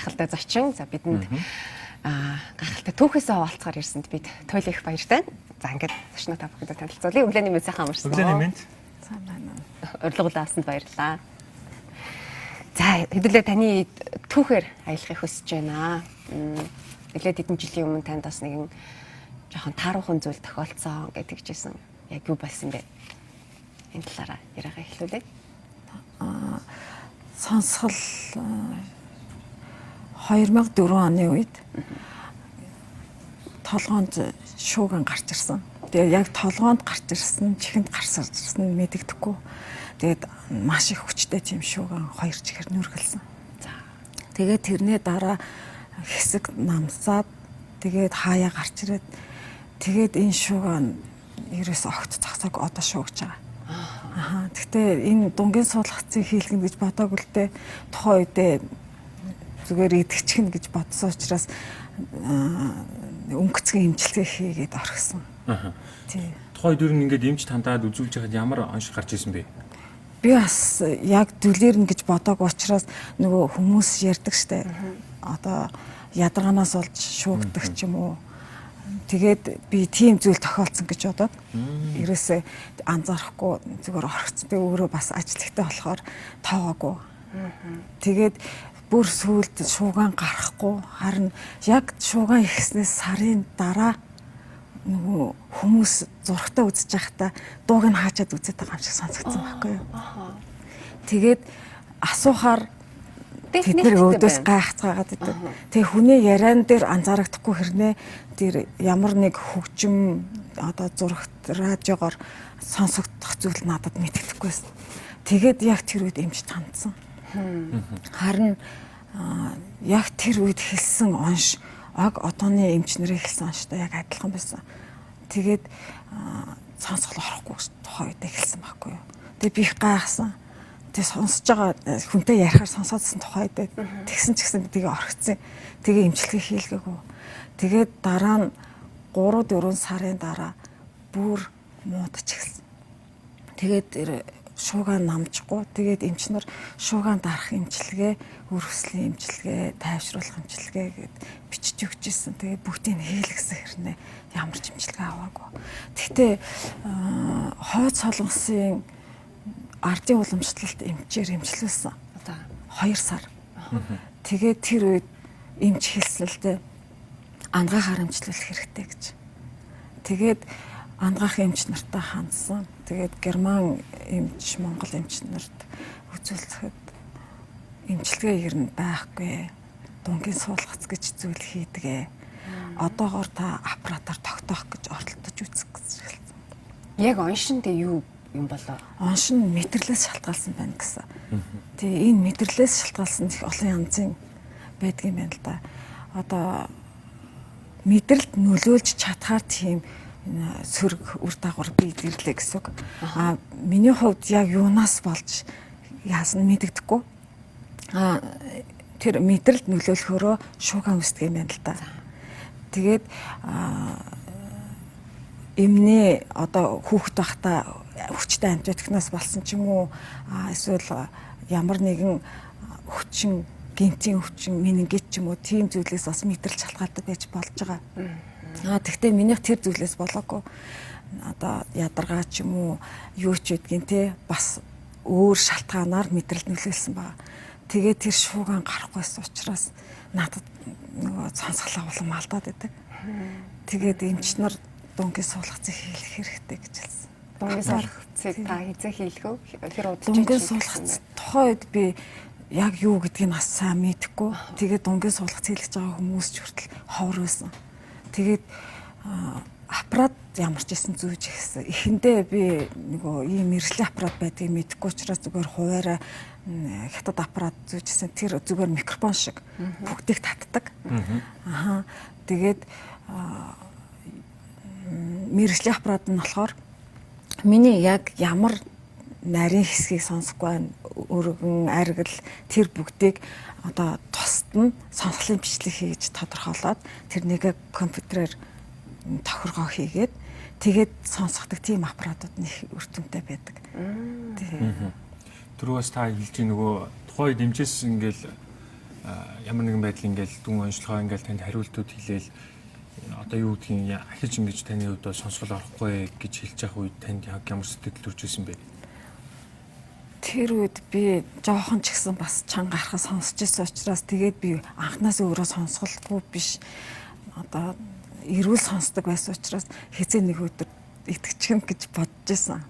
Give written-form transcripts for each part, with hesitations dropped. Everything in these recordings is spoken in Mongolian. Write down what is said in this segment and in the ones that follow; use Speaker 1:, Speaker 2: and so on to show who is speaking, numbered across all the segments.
Speaker 1: гайхалтай зочин. За бидэнд гайхалтай түүхээсээ хаваалцахаар ирсэнд бид туйл их баяртай. За ингээд зочноо та бүхэнд танилцуулъя. Өглөөний мэнд сайхан амарсан.
Speaker 2: Өглөөний мэнд.
Speaker 1: Сайн байна. Урилгуулаа авсанд баярлалаа. За хэдүүлээ таны түүхээр аялахыг хүсэж байна. Нэлээд хэдэн жилийн өмнө танд бас нэгэн жоохон тааруухан зүйл тохиолдсон гэдэг жисэн. Яг юу болсон бэ? Энэ талаараа яриагаа эхлүүлээ.
Speaker 3: Сонсгол 2004 оны үед толгоонд шууган гарч ирсэн. Тэгээ яг толгоонд гарч ирсэн, чихэнд гарч ирсэн мэдэгдэхгүй. Тэгээд маш их хүчтэй тийм шууган хоёр чихэр нүргэлсэн. Тэгээд тэрний дараа хэсэг намсаад тэгээд хаяа гарч ирээд тэгээд энэ шууган ерөөс огт цацаг одоо шуугч байгаа. Гэхдээ энэ дунгийн суулгацыг хийлгэн гэж бодоагүй л дээ. Тухайн үедээ зүгээр идэгчихнэ гэж бодсон учраас өнгөцгөн имчилгээ хийгээд орхисон.
Speaker 2: Тийм. Тухайн үед ингээд эмч тандаад үзүүлж байхад ямар онш гарч ирсэн бэ?
Speaker 3: Би бас яг дүлээрнэ гэж бодоагүй учраас нөгөө хүмүүс ярьдаг штэ. Одоо ядаргаанаас олж шуугдаг ч юм уу. Тэгээд би тийм зүйл тохиолдсон гэж бодоод ерөөсөө анзаарахгүй зүгээр орхисон. Би өөрөө бас ажилтгтай болохоор тоогоогүй. Тэгээд бүр сүүлд шууган гарахгүй харин яг шууган ихснээс сарын дараа нөгөө хүмүүс зургтаа үзэж байхдаа дууг нь хаачаад үзээд байгаа юм шиг сонсогдсон байхгүй юу. Тэгээд асуухаар бид нэр өөдөөс гайхацгаагаад идэв. Тэгээ хүний яриан дээр анзаарагдахгүй хэрнээ тэр ямар нэг хөгжим одоо зурагт радиогоор сонсогдох зүйл надад мэддэхгүйсэн. Тэгээд яг тэр үед эмч тандсан. Харин яг тэр үед хэлсэн онш аг одооны эмчнэрээ хэлсэн онштой яг адилхан байсан. Тэгээд сонсгол орохгүй тухай үед хэлсэн байхгүй юу. Тэгээд би их гайхсан. Тэгээ сонсож байгаа хүнтэй ярихаар сонсоодсэн тухай үед тэгсэн ч гэсэн тэгээ орхицсан. Тэгээ эмчилгээ хийлгээгүй. Тэгээд дараа нь 3-4 сарын дараа бүр муудчихсан. Тэгээд шуугаан намжихгүй. Тэгээд эмчнэр шуугаан дарах эмчилгээ, үрвслийн эмчилгээ, тайвшруулах эмчилгээ гэд бичиж өгч ирсэн. Тэгээд бүгдийг хийлгэсэн хэрнээ ямар ч эмчилгээ аваагүй. Гэхдээ хойд солонгосын ардын уламжлалт эмчээр эмчилүүлсэн. Одоо 2 сар. Тэгээд тэр үед эмч хэлсэн л дээ ангаахаар эмчилүүлэх хэрэгтэй гэж. Тэгээд ангаах эмч нартай хандсан. Тэгээд герман эмч, монгол эмч нарт үзүүлэхэд эмчилгээ ер нь байхгүй. Дунгийн суулгац гэж зүйл хийдгээ. Одоогоор та аппаратаар тогтоох гэж оролдож үзэх гэж хэлсэн.
Speaker 1: Яг оншинтэй юу юм болоо?
Speaker 3: Оншин мэдрэлээс шалтгаалсан байна гэсэн. Тэгээ энэ мэдрэлээс шалтгаалсан их олон янзын байдгийн байна л да. Одоо мэдрэлд нөлөөлж чадхаар тийм сөрөг үр дагавар биелэрлээ гэсэн үг. Миний хувьд яг юунаас болж яасан мэдэгдэхгүй. Тэр мэдрэлд нөлөөлөхөөрөө шууган үсдэг юм байна л да. Тэгээд эмнээ одоо хүүхэд байхдаа хүчтэй антибиотикнаас болсон ч юм уу эсвэл ямар нэгэн хүчин гинтийн өвчин менингит ч юм уу тийм зүйлээс бас мэдрэлж шалтгаалдаг байж болж байгаа. Тэгвэл минийх тэр зүйлээс болоогүй. Одоо ядаргаа ч юм уу юу ч гэдгийг те бас өөр шалтгаанаар мэдрэлд нөлөөлсөн байна. Тэгээд тэр шууган гарахгүйс учраас надад нөгөө сонсголоо улам алдаад байдаг. Тэгээд эмч нар дунгийн суулгацыг хийх хэрэгтэй гэж хэлсэн.
Speaker 1: Дунгийн суулгацыг та хизээ хийлгөө? Хэр удаж
Speaker 3: дунгийн суулгац тухайн үед би яг юу гэдгийг бас сайн мэдэхгүй. Тэгээд дунгийн суулгац хийлгэж байгаа хүмүүс ч хүртэл ховор байсан. Тэгээд аппарат ямар ч байсан зүүж ихсэн. Эхэндээ би нөгөө ийм мэргэжлийн аппарат байдгийг мэдэхгүй учраас зүгээр хуваараа хятад аппарат зүүжсэн. Тэр зүгээр микрофон шиг бүгдийг татдаг. Тэгээд мэргэжлийн аппарат нь болохоор миний яг ямар нарийн хэсгийг сонсохгүй байна. Өргөн, аргил тэр бүгдийг одоо тусад нь сонсголын бичлэг хийж тодорхойлоод тэрнийг компьютерээр тохиргоо хийгээд тэгээд сонсгодог тийм аппаратууд нь их өртөнтэй байдаг.
Speaker 2: Түрүүс та хэлж нөгөө тухайн дэмжээс ингээл ямар нэгэн байдлын ингээл дүн онцлогоо ингээл танд хариултууд хэлээл одоо юу гэдгийг ахиж ингэж таны хувьд сонсгол орохгүй гэж хэлж явах үед танд ямар сэтгэл төрж ирсэн бэ?
Speaker 3: Тэр үед би жоохон ч гэсэн бас чанга гарахаа сонсч ирсэн учраас тэгээд би анханаас өөрөө сонсголгүй биш. Одоо эрүүл сонсдог байсан учраас хэзээ нэг өдөр итгэчихнэ гэж бодож байсан.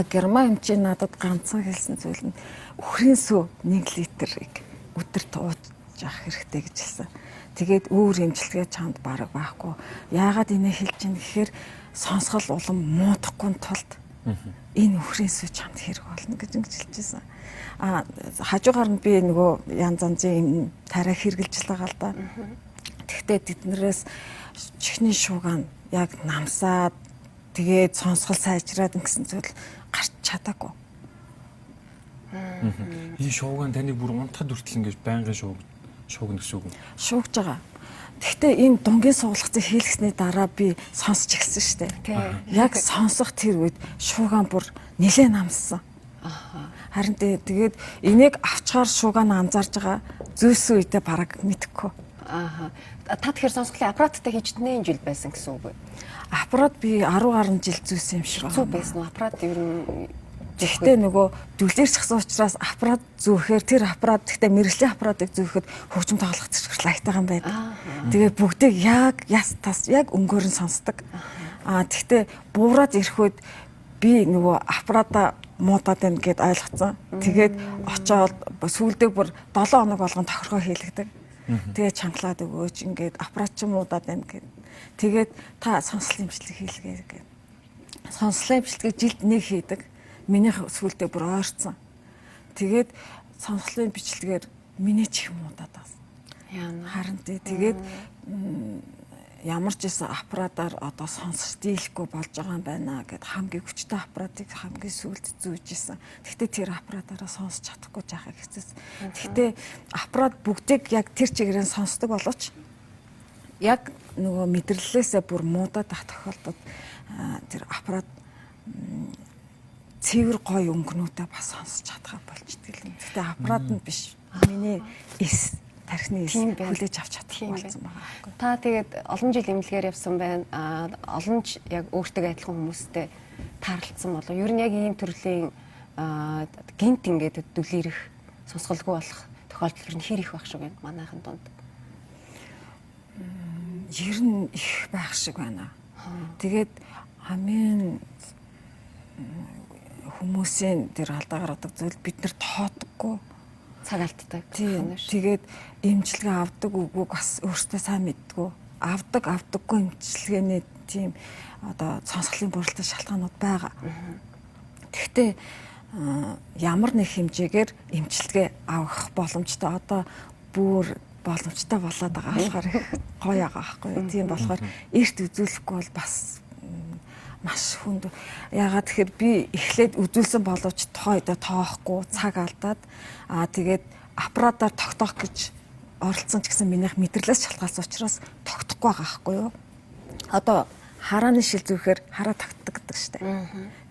Speaker 3: Герман эмчийн надад ганцхан хэлсэн зүйл нь үхрийн сүв 1 литрийг өдөрт ууж авах хэрэгтэй гэж хэлсэн. Тэгээд өөр эмчилгээ чамд бараг байхгүй. Яагаад энэ хэлж ийн гэхээр сонсгол улам муудахгүй тулд энэ үхрийн сүв чамд хэрэг болно гэж ингэж хэлжсэн. Хажуугаар нь би нөгөө янз янзын тариа хэрглэж байгаа л да. Тэгтээ тэднэрээс чихний шуугаан яг намсаад тэгээд сонсгол сайжраад гэсэн зүйл гарч чадаагүй.
Speaker 2: Энэ шуугаан таныг бүр унтахад хүртэл ингэж байнгын шуугна гэсэн үг юм.
Speaker 3: Шуугж байгаа. Гэхдээ энэ дунгийн суулгацыг хийлгэсний дараа би сонсч эхэлсэн шүү дээ. Яг сонсох тэр үед шуугаан бүр нэлээд намссан. Харин тэгээд энийг авчгаар шуугаан анзаарж байгаа зүйсэн үедээ бараг мэдэхгүй.
Speaker 1: Та тэгэхээр сонсголын аппараттай хийж нэн жил байсан гэсэн үг үү?
Speaker 3: Аппарат би 10 гаруй жил зүйсэн юм шиг байна.
Speaker 1: Зүг байсан уу? Аппарат ер нь
Speaker 3: Гэхдээ нөгөө дүлээрчсэн учраас аппарат зүүхээр тэр аппарат гэхдээ мэрэгжлийн аппаратыг зүүхэд хөгжим тоглох зэрэг лайтайгаа юм байдаг. Тэгээ бүгдийг яг өнгөөр нь сонсдог. Тэгхдээ буураад ирэхэд би нөгөө аппарата муудаад байна гэд ойлгоцсон. Тэгээд очоод сүүлдээ бүр 7 хоног болгон тохиргоо хийлэгдэг. Тэгээ чангалаад өгөөч ингээд аппарат ч муудаад байна гэд. Тэгээд та сонслын имчилгээ хийлгээ гэд. Сонслын имчилгээ жилд нэг хийдэг. Миний сүултээ бүр ойрцсон. Тэгээд сонсголын бичлэгээр миний чих муудаад байна. Харин тэгээд ямар ч байсан аппаратаар одоо сонсож дийлэхгүй болж байгаа юм байна гэд хамгийн хүчтэй аппаратыг хамгийн сүүлд зүүж исэн. Гэхдээ тэр аппаратаараа сонсож чадахгүй жахаг хэцэс. Гэхдээ аппарат бүгдийг яг тэр чигээрээ сонсдог боловч яг нөгөө мэдрэлээсээ бүр муудаад ах тохиолдолд тэр аппарат цэвэр гоё өнгөнүүдээ бас сонсож чадхаа болчихдээ л. Гэхдээ аппарат нь биш. Миний эс тархины эс хүлээж авч чадахгүй болсон байгаа.
Speaker 1: Та тэгээд олон жил эмнэлгээр явсан байна. Олон ч яг өөртөө адилхан хүмүүстэй таарлцсан болов. Ер нь яг ийм төрлийн гинт ингээд дүлээрэх сонсголгүй болох тохиолдол нь хэр их байх шиг байна манайхын дунд.
Speaker 3: Ер нь их байх шиг байна. Тэгээд амин хүмүүсийн тэр алдаа гаргадаг зүйл бид нар тоодоггүй,
Speaker 1: цаг алддаг.
Speaker 3: Тэгээд эмчилгээ авдаг үгүй бас өөртөө сайн мэддэггүй. Авдаггүй эмчилгээний тийм одоо сонсголын бүрэлдэхүүн шалтгаанууд байгаа. Гэхдээ ямар нэг хэмжээгээр эмчилгээ авах боломжтой одоо бүр боломжтой болоод байгаа болохоор гоё байгаа байхгүй. Тийм болохоор эрт үзүүлэхгүй бол бас маш хүнд. Ягаад тэгэхээр би эхлээд үзүүлсэн боловч тойдоо тоохгүй цаг алдаад тэгээд аппаратаар тогтоох гэж оролцсон ч гэсэн минийх мэдрэлээс шалтгаалсан учраас тогтохгүй байгаа байхгүй юу? Одоо харааны шил зүүхээр хараа тогтдог штеп.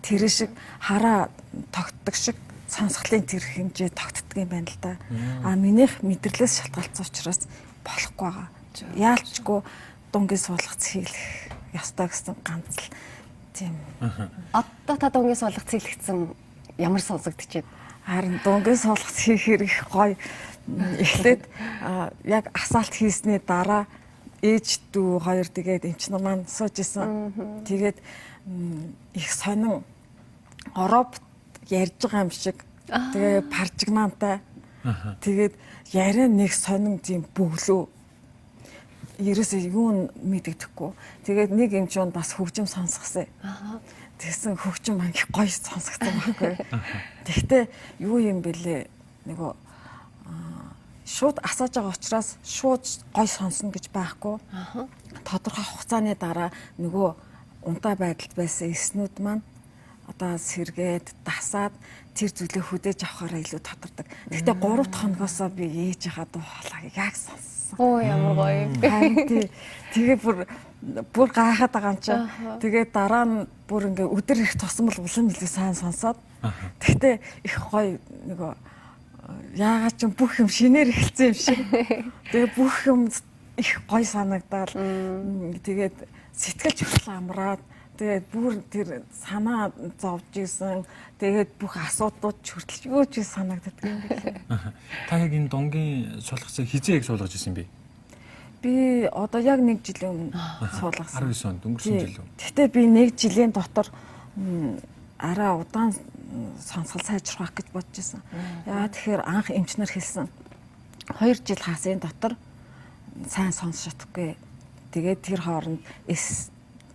Speaker 3: Тэр шиг хараа тогтдог шиг сонсголын тэр хэмжээ тогтдог юм байна л да. Минийх мэдрэлээс шалтгаалсан учраас болохгүй байгаа. Яалчгүй дунгийн суулгац хийлэх ёстой гэсэн ганц л тийм.
Speaker 1: Одоо та дунгийн суулгац хийлгэсэн ямар сонсогдож байна?
Speaker 3: Харин дунгийн суулгац хийх хэрэг гоё. Эхлээд яг асаалт хийсний дараа ээж дүү хоёр тэгээд эмч нар маань сууж исэн. Тэгээд их сонин Европт ярьж байгаа юм шиг тэгээ паржигнантай. Тэгээд яриа нэг сонин тийм бөглөө. Ерөөсөө юу мэдэгдэхгүй. Тэгээд нэг эмчүүнд бас хөгжим сонсгосон. Тэгсэн хөгжим их гоё сонсгосон байхгүй. Тэгтээ юу юм бэлээ нөгөө шууд асааж байгаа учраас шууд гоё сонсно гэж байхгүй. Тодорхой хугацааны дараа нөгөө унтаа байдалд байсан эснүүд маань одоо сэргээд дасаад тэр зүйлээ хөдөөж авахаараа илүү тодордог. Гэхдээ 3 дахь хоногоосоо би ээжийнхаа дуу хоолойг яг сонссон.
Speaker 1: Оо ямар гоё.
Speaker 3: Тэгээ бүр гайхаад байгаа юм чи. Тэгээ дараа нь бүр ингээ өдөр их тусам бол улам илүү сайн сонсоод. Гэхдээ их гоё нөгөө яагаад ч бүх юм шинээр эхэлсэн юм шиг. Тэгээ бүх юм их гоё санагдаад тэгээд сэтгэлж хүртэл амраад тэгээд бүр тэр санаа зовж исэн. Тэгээд бүх асуудлууд хүртэл юу ч санагддаг юм билээ.
Speaker 2: Та яг энэ донгийн суулгацыг хизээ яг суулгаж исэн бэ?
Speaker 3: Би одоо яг 1 жилийн өмнө суулгасан.
Speaker 2: 19 онд өнгөрсөн жил үү?
Speaker 3: Гэхдээ би 1 жилийн дотор арай удаан сонсгол сайжруулах гэж бодож байсан. Яа тэгэхээр анх эмчнэр хэлсэн 2 жил хасын дотор сайн сонсож чадахгүй. Тэгээд тэр хооронд эс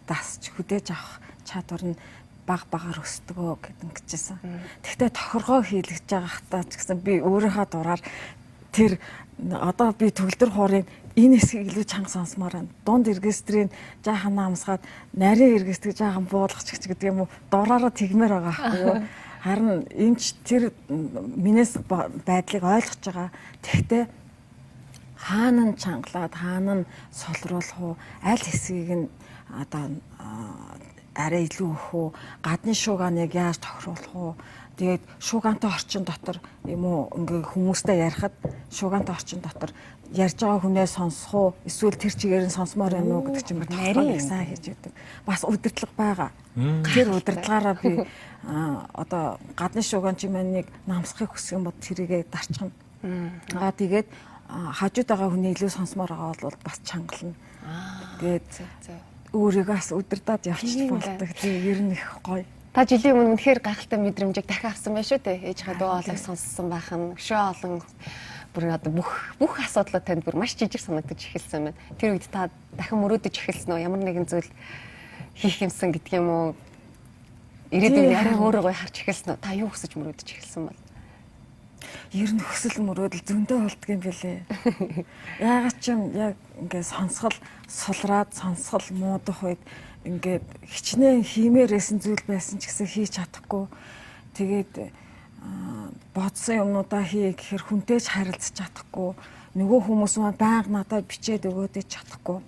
Speaker 3: дасч хөдөөж авах чадвар нь багаар өсдөгөө гэдэг ингэжсэн. Тэгвэл тохиргоо хийлгэж байгаа хата ч гэсэн би өөрийнхөө дураар тэр одоо би төгөлдөр хуурын энэ хэсгийг илүү чанга сонсомоор байна. Дунд регистрийн жаахан наамсгаад нарийн регистрийг жаахан буулгачих гэдэг юм уу? Дураараа тэгмээр байгаа байхгүй юу? Харин эмч тэр минээс байдлыг ойлгож байгаа. Тэгтээ хаана нь чангалаад хаана нь солируулах уу? Аль хэсгийг нь одоо арай илүү өгөх үү? Гадны шуугааныг яаж тохируулах уу? Тэгээд шуугаантай орчин дотор юм уу ингээ хүмүүстэй ярихад шуугаантай орчин дотор ярьж байгаа хүнээ сонсох уу? Эсвэл тэр чигээр нь сонсомоор байна уу гэдэг чинь нарийн сайн хийж өгдөг. Бас удирдлага байгаа. Тэр удирдлагаараа би одоо гадны шуугаан чимээнийг намсахыг хүсэх юм бол тэрийгэ дарчихна. Тэгээд хажууд байгаа хүний илүү сонсомоор байгаа бол бас чангална. Тэгээд өөрийгөө бас удирдаад явчих болдог. Тэгээ ер нь их гоё.
Speaker 1: Та жилийн өмнө үнэхээр гайхалтай мэдрэмжийг дахин авсан байх шүү дээ. Ээжийнхээ дуу хоолойг сонссон байх нь өшөө олон бүр одоо бүх асуудлууд танд бүр маш жижиг санагдаж эхэлсэн байна. Тэр үед та дахин мөрөөдөж эхэлсэн үү? Ямар нэгэн зүйл хийх юмсан гэдэг юм уу? Ирээдүйн арай өөрийгөө харж эхэлсэн үү? Та юу хүсэж мөрөөдөж эхэлсэн бол?
Speaker 3: Ер нь хүсэл мөрөөдөл зөндөө болдго юм билээ. Яагаад ч юм яг ингээ сулраад сонсгол муудах үед ингээд хичнээн хиймээрсэн зүйл байсан ч гэсэн хийж чадахгүй. Тэгээд бодсон юмнуудаа хий гэхээр хүнтэй ч харилцаж чадахгүй. Нөгөө хүмүүс маань байнга надад бичээд өгөөдэй чадахгүй.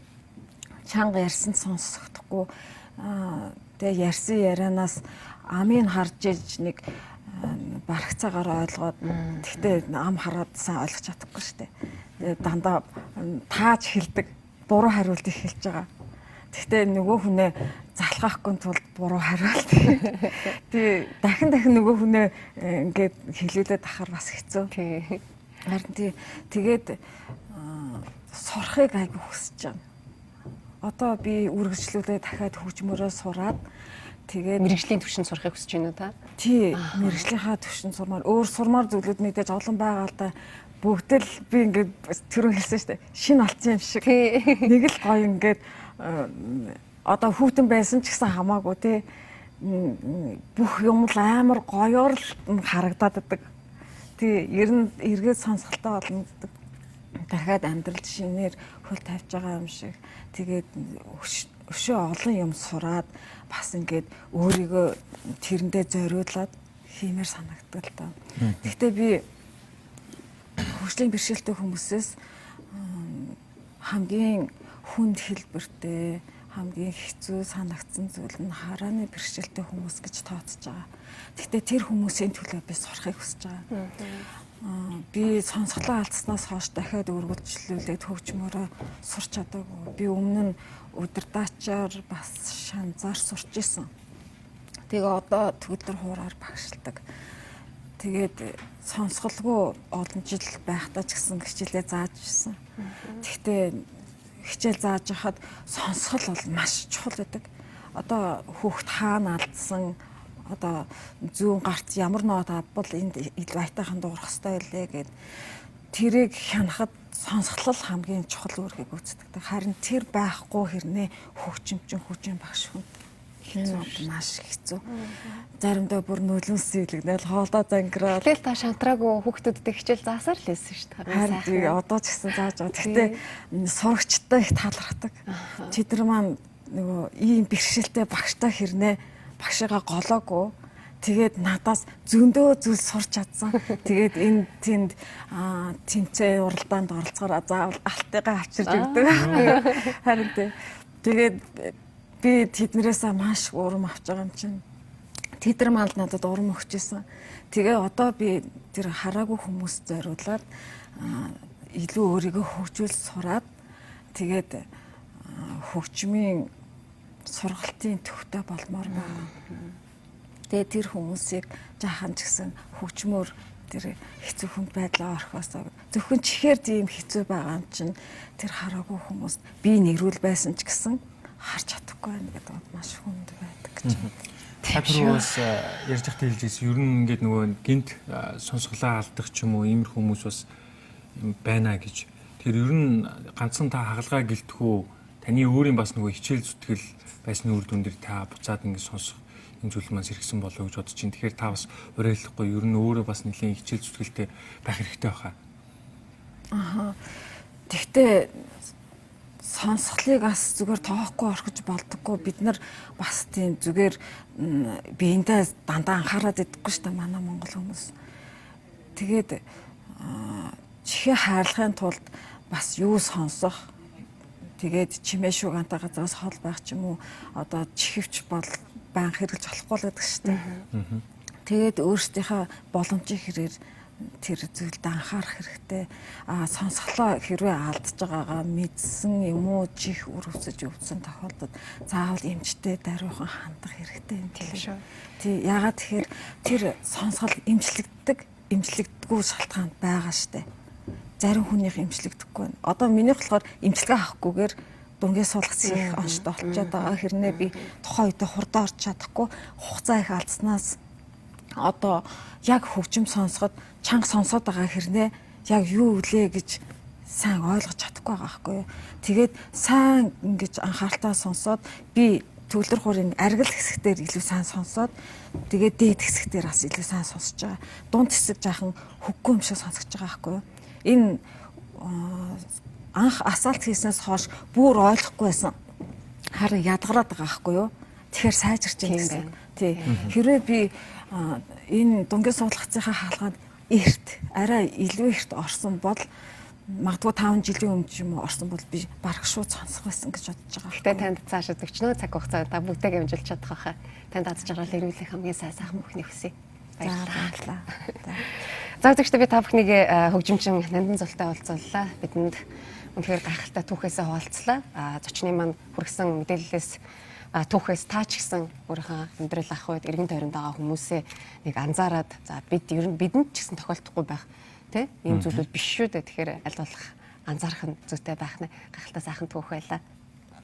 Speaker 3: Чанга ярьсан сонсохдохгүй. Тэгээ ярьсан ярианаас амыг харж иж нэг барагцаагаар ойлгоод тэгтээ ам хараад сайн ойлгож чадахгүй шүү дээ. Тэгээ дандаа тааж хэлдэг, буруу хариулт эхэлж байгаа. Тэгтээ нөгөө хүнээ залхаахгүй тулд буруу хариулт. Тэгээ дахин нөгөө хүнээ ингээд хэлүүлээд ахаар бас хэцүү. Харин тэгээд сурахыг айгүй хүсэж байна. Одоо би үргэлжлүүлээ дахиад хөгжмөрөө сураад тэгээд
Speaker 1: мэрэгжлийн түвшинд сурахыг хүсэж байна уу та?
Speaker 3: Тий, мэрэгжлийнхаа түвшинд сурмаар өөр сурмаар зүйлүүд мэдээж олон байгаа л да. Бүгд л би ингээд түрүү хэлсэн шүү дээ. Шинэ алдсан юм шиг. Нэг л гоё ингээд одоо хүүтэн байсан ч гэсэн хамаагүй тий. Бүх юм л амар гоёор л харагдаад байдаг. Тий, ер нь эргээд сонсголтой болно гэдэг. Дахиад амьдралд шинээр хөл тавьж байгаа юм шиг. Тэгээд өшөө олон юм сураад бас ингээд өөрийгөө тэрэндээ зориулаад хиймээр санагддаг л даа. Гэхдээ би хөгжлийн бэрхшээлтэй хүмүүсээс хамгийн хүнд хэлбэртэй хамгийн хэцүү санагдсан зүйл нь харааны бэрхшээлтэй хүмүүс гэж тооцож байгаа. Гэхдээ тэр хүмүүсийн төлөө би сурахыг хүсэж байгаа. Би сонсголоо алдснаас хойш дахиад үргэлжлүүлээд хөгжмөрөө сурч чадаагүй. Би өмнө нь удирдаачаар бас шанзаар сурч исэн. Тэгээ одоо төгөлдөр хуураар багшилдаг. Тэгээд сонсголгүй олон жил байхдаа ч гэсэн хичээлээ зааж ирсэн. Гэхдээ хичээл зааж хахад сонсгол бол маш чухал байдаг. Одоо хүүхд хаана алдсан, одоо зүүн гарт ямар нот авбал энд байтайхан дуурах хэрэгтэй байлээ гэд тэрийг хянахад сонсголол хамгийн чухал үүргийг гүйцэтгэдэг. Харин тэр байхгүй хэрнээ хөгжимчин багш хүнд хэцүү маш хэцүү. Заримдаа бүр нөлөөс илэгнэл хоолдоо зангираад.
Speaker 1: Тэгэл та шантраагүй хүүхдүүдтэй хичээл заасаар л хэлсэн шүү дээ.
Speaker 3: Харин одоо ч гэсэн зааж байгаа. Гэхдээ сурагчтай их талархдаг. Тэдэр маань нөгөө ийм бэрхшээлтэй багштай хэрнээ багшигаа голоогүй. Тэгээд надаас зөндөө зүйл сурч чадсан. Тэгээд энэ тэнд тэмцээн уралдаанд оролцохоор заавал алтайгаа авчирж өгдөг. Харин тэгээд би тэднэрээс маш урам авч байгаа юм чинь. Тэдэр манд надад урам өгчээсэн. Тэгээ одоо би тэр хараагүй хүмүүст зориулаад илүү өөрийгөө хөгжүүл сураад тэгээд хөгжмийн сургалтын төвтэй болмоор байна. Тэгээ тэр хүмүүсийг жаахан ч гэсэн хөгжмөөр тэр хэцүү хүнд байдлаа орхосоо зөвхөн чихээр тийм хэцүү байгаа юм чинь тэр хараагүй хүмүүс би нэрүүл байсан ч гэсэн харж чадахгүй байна гэдэг маш хүнд байдаг гэж.
Speaker 2: Хапрус ярьж захтай хэлжээс ер нь ингээд нөгөө гинт сонсголоо алдах ч юм уу иймэр хүмүүс бас байна гэж. Тэр ер нь ганцхан та хагалгаа гэлтгүү таны өөрийн бас нөгөө хичээл зүтгэл байсны үр дүн дээр та буцаад ингээд сонсох энэ зүйл маань сэргсэн болов гэж бодож чинь. Тэгэхээр та бас уриалахгүй ер нь өөрөө бас нэлийн хичээл зүтгэлтэй байх хэрэгтэй байхаа.
Speaker 3: Тэгтээ сонсголыг бас зүгээр тоохгүй орхиж болдоггүй. Бид нар бас тийм зүгээр биендээ дандаа анхаарал идэггүй шүү дээ манай монгол хүмүүс. Тэгээд чихээ хайрлахын тулд бас юу сонсох тэгээд чимээ шугантай газраас хол байх ч юм уу одоо чихвч бол байн хэрэгж болохгүй л гэдэг шүү дээ. Тэгээд өөрсдийнхөө боломжийн хэрээр тэр зүйлд анхаарах хэрэгтэй. Сонсголоо хэрвээ алдж байгаагаа мэдсэн юм уу чих өрөвсөж өвдсөн тохиолдолд заавал эмчтэй даруйхан хандах хэрэгтэй юм тийм шүү. Тий ягаад тэгэхээр тэр сонсгол эмчлэгддэггүй шалтгаан байгаа шүү дээ. Зарим хүнийх эмчлэгдэхгүй байна. Одоо минийх болохоор эмчилгээ авахгүйгээр дүнгээ суулгац их онцтой болчиход байгаа. Хэрнээ би тухайн үедээ хурдан орч чадахгүй хугацаа их алдснаас одоо яг хөгжим сонсоход чанга сонсоод байгаа хэрнээ яг юу үлээ гэж сайн ойлгож чадахгүй байгаа байхгүй юу. Тэгээд сайн ингэж анхааралтай сонсоод би төгөлдөр хуурын аргил хэсгээр илүү сайн сонсоод тэгээд дээд хэсгээр бас илүү сайн сонсож байгаа. Дунд хэсэг жаахан хөггүй юм шиг сонсож байгаа байхгүй юу. Энэ анх асаалт хийснээс хойш бүр ойлгохгүй байсан. Харин ядгараад байгаа байхгүй юу. Тэгэхээр сайжирч юм гэсэн. Тий. Хэрвээ би энэ дүнгийн суулгацынхаа хаалганд арай илүү эрт орсон бол магадгүй 5 жилийн өмнө ч юм уу орсон бол би барах шууд сонсох байсан гэж бодож байгаа.
Speaker 1: Гэтэ танд цааш өчнөө цаг хугацаанд та бүгдээ амжилт чадах байхаа. Танд аз жаргал ирүүлэх хамгийн сайхан бүхний хүсье.
Speaker 3: Баярлалаа.
Speaker 1: За зөвхөн би та бүхнийг хөгжимчин Нандан Зултай уулзлаа. Бидэнд үнэхээр гайхалтай түүхээсээ хуваалцлаа. Зочны маань хүргэсэн мэдээллээс түүхээс та ч гэсэн өөрийнхөө амьдрал ах үед эргэн тойронд байгаа хүмүүсээ нэг анзаараад за бидэнд ч гэсэн тохиолдохгүй байх тийм ийм зүйлүүд биш шүү дээ. Тэгэхээр аль болох анзаарах нь зүйтэй байх нэ гайхалтай сайхан түүх байлаа.